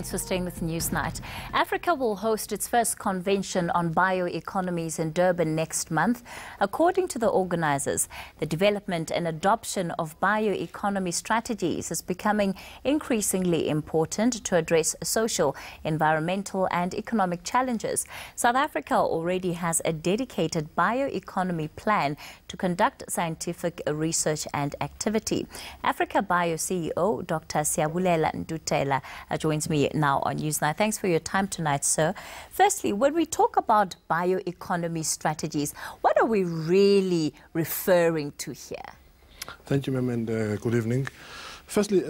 Thanks for staying with Newsnight. Africa will host its first convention on bio-economies in Durban next month. According to the organisers, the development and adoption of bio-economy strategies is becoming increasingly important to address social, environmental and economic challenges. South Africa already has a dedicated bio-economy plan to conduct scientific research and activity. Africa Bio CEO Dr. Siyabulela Ndutela joins me now on Newsnight. Thanks for your time tonight, sir. Firstly, when we talk about bioeconomy strategies, what are we really referring to here? Thank you, ma'am, and good evening. Firstly,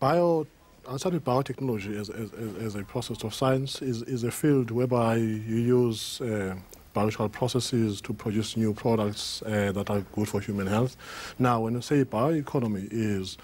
outside of biotechnology as a process of science is a field whereby you use biological processes to produce new products that are good for human health. Now, when you say bioeconomy, is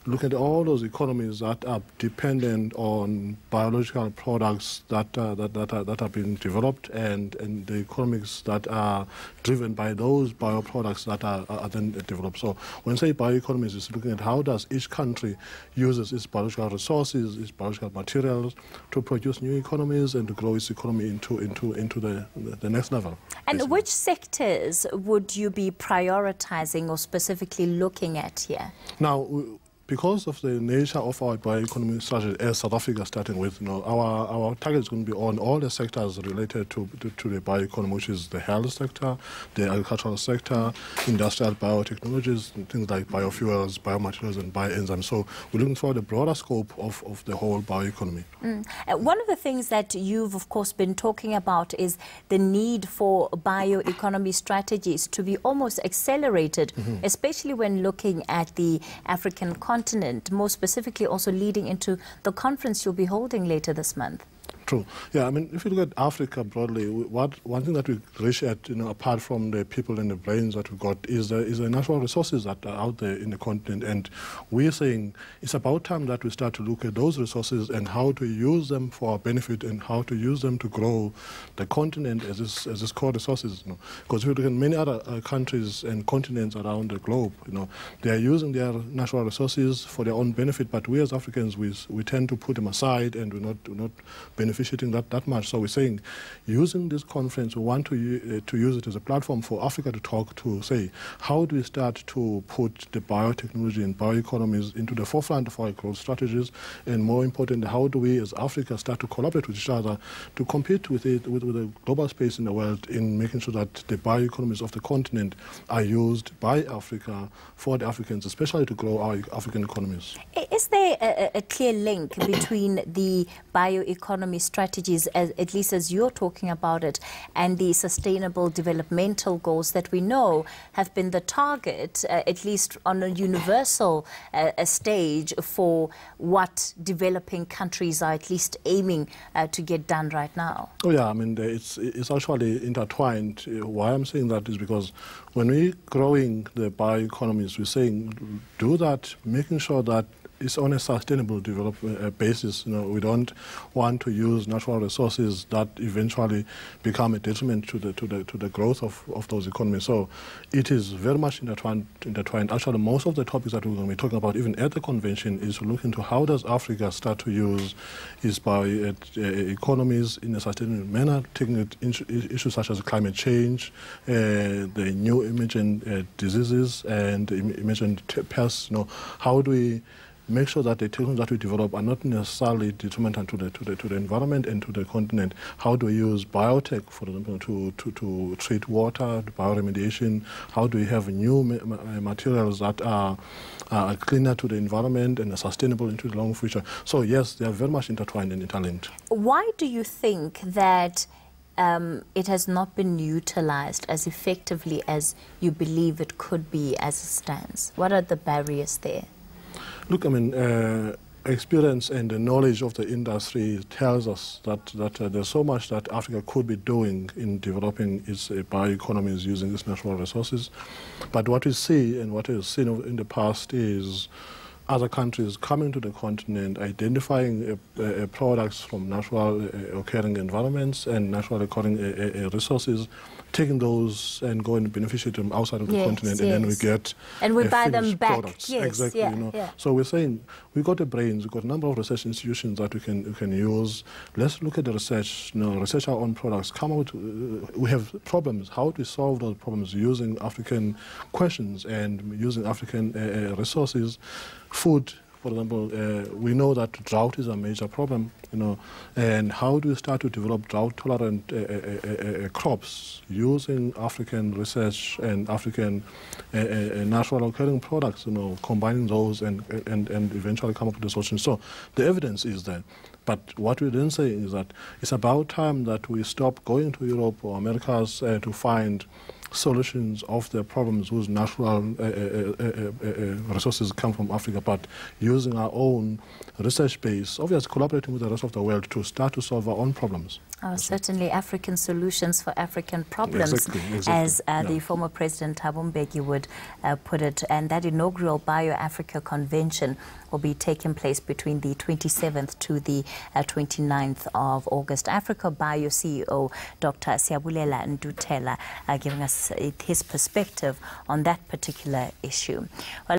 look at all those economies that are dependent on biological products that are being developed and the economics that are driven by those bioproducts that are then developed. So when you say bioeconomies, it's looking at how does each country uses its biological resources, its biological materials to produce new economies and to grow its economy into the next level. And basically. Which sectors would you be prioritizing or specifically looking at here? Now, because of the nature of our bioeconomy strategy, as South Africa starting with, our target is going to be on all the sectors related to the bioeconomy, which is the health sector, the agricultural sector, industrial biotechnologies, things like biofuels, biomaterials, and bioenzymes. So we're looking for the broader scope of the whole bioeconomy. One of the things that you've, of course, been talking about is the need for bioeconomy strategies to be almost accelerated, especially when looking at the African continent, more specifically also leading into the conference you'll be holding later this month. True. Yeah, I mean, if you look at Africa broadly, one thing that we reach at, apart from the people and the brains that we've got, is the natural resources that are out there in the continent. And we're saying it's about time that we start to look at those resources and how to use them for our benefit and how to use them to grow the continent as its core resources. Because if you look at many other countries and continents around the globe, they are using their natural resources for their own benefit. But we as Africans, we tend to put them aside and we're not beneficiating that much. So we're saying, using this conference, we want to use it as a platform for Africa to talk to, say, how do we start to put the biotechnology and bioeconomies into the forefront of our growth strategies, and more importantly, how do we as Africa start to collaborate with each other to compete with the global space in the world in making sure that the bioeconomies of the continent are used by Africa for the Africans, especially to grow our African economies. Is there a clear link between the bioeconomy strategies, at least as you're talking about it, and the sustainable developmental goals that we know have been the target, at least on a universal stage, for what developing countries are at least aiming to get done right now? Oh yeah, I mean, it's actually intertwined. Why I'm saying that is because when we're growing the bioeconomies, we're saying do that, making sure that it's on a sustainable development basis. We don't want to use natural resources that eventually become a detriment to the growth of those economies. So it is very much intertwined. Actually, most of the topics that we're going to be talking about, even at the convention, is to look into how does Africa start to use its bioeconomies in a sustainable manner, taking issues such as climate change, the new emerging diseases and emerging pests. How do we make sure that the technologies that we develop are not necessarily detrimental to the environment and to the continent? How do we use biotech, for example, to treat water, bioremediation? How do we have new materials that are cleaner to the environment and are sustainable into the long future? So yes, they are very much intertwined and interlinked. Why do you think that it has not been utilized as effectively as you believe it could be as it stands? What are the barriers there? Look, I mean, experience and the knowledge of the industry tells us that there's so much that Africa could be doing in developing its bioeconomies using its natural resources. But what we see and what we've seen in the past is other countries coming to the continent, identifying products from natural occurring environments and natural occurring resources, taking those and going and beneficiate them outside of the continent, and then we get and we buy them back. Products. Yes, exactly. So we're saying we've got the brains, we've got a number of research institutions that we can use. Let's look at the research, research our own products. Come out. We have problems. How do we solve those problems using African questions and using African resources, food? For example, we know that drought is a major problem, and how do we start to develop drought-tolerant crops using African research and African natural occurring products, combining those and eventually come up with a solution. So the evidence is there. But what we then say is that it's about time that we stop going to Europe or Americas to find solutions of the problems whose natural resources come from Africa, but using our own research base, obviously collaborating with the rest of the world to start to solve our own problems. Certainly African solutions for African problems, exactly. as the former President Thabo Mbeki would put it. And that inaugural Bio-Africa Convention will be taking place between the 27th to the 29th of August. Africa Bio CEO Dr. Siyabulela Ndutela giving us his perspective on that particular issue. Well,